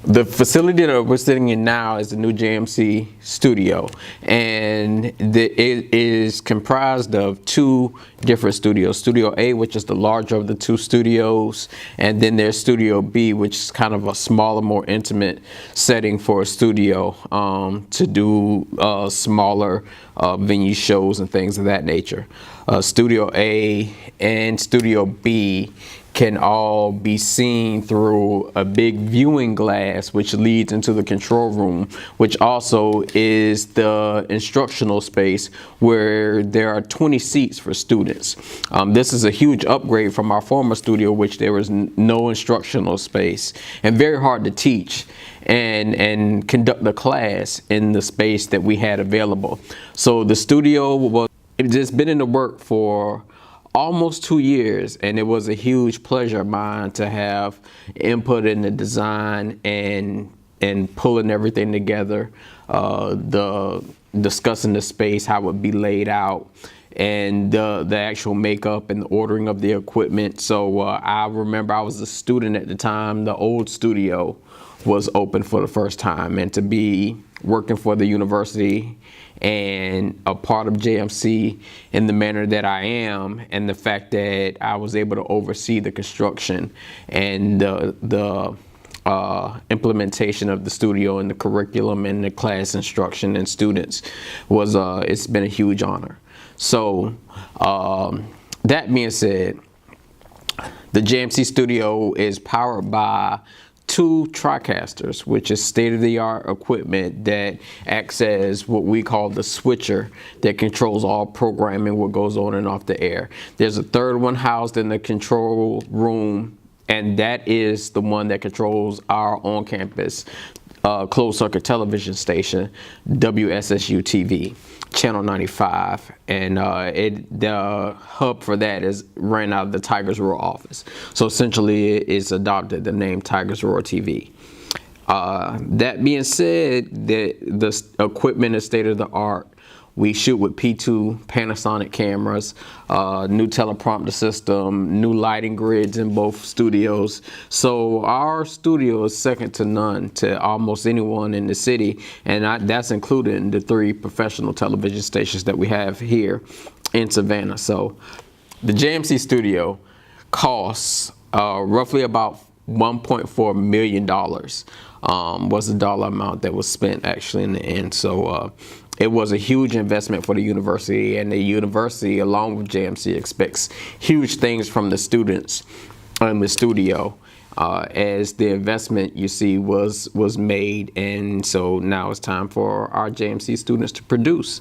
The facility that we're sitting in now is the new JMC Studio, and it is comprised of two different studios. Studio A, which is the larger of the two studios, and then there's Studio B, which is kind of a smaller, more intimate setting for a studio to do smaller venue shows and things of that nature. Studio A and Studio B can all be seen through a big viewing glass, which leads into the control room, which also is the instructional space where there are 20 seats for students. This is a huge upgrade from our former studio, which there was no instructional space and very hard to teach and conduct the class in the space that we had available. So the studio it's just been in the work for almost 2 years, and it was a huge pleasure of mine to have input in the design and pulling everything together, discussing the space, how it would be laid out, and the actual makeup and the ordering of the equipment. So I remember I was a student at the time the old studio was open for the first time, and to be working for the university and a part of JMC in the manner that I am, and the fact that I was able to oversee the construction and the implementation of the studio and the curriculum and the class instruction and students was it's been a huge honor. So that being said, the JMC Studio is powered by two TriCasters, which is state-of-the-art equipment that acts as what we call the switcher that controls all programming, what goes on and off the air. There's a third one housed in the control room, and that is the one that controls our on-campus closed-circuit television station, WSSU TV, channel 95, and the hub for that is ran out of the Tigers Roar office. So essentially, it's adopted the name Tigers Roar TV. That being said, the equipment is state of the art. We shoot with P2 Panasonic cameras, new teleprompter system, new lighting grids in both studios. So our studio is second to none to almost anyone in the city, and that's including the 3 professional television stations that we have here in Savannah. So the JMC Studio costs roughly about $1.4 million was the dollar amount that was spent actually in the end. So it was a huge investment for the university, and the university, along with JMC, expects huge things from the students in the studio as the investment, you see, was made. And so now it's time for our JMC students to produce.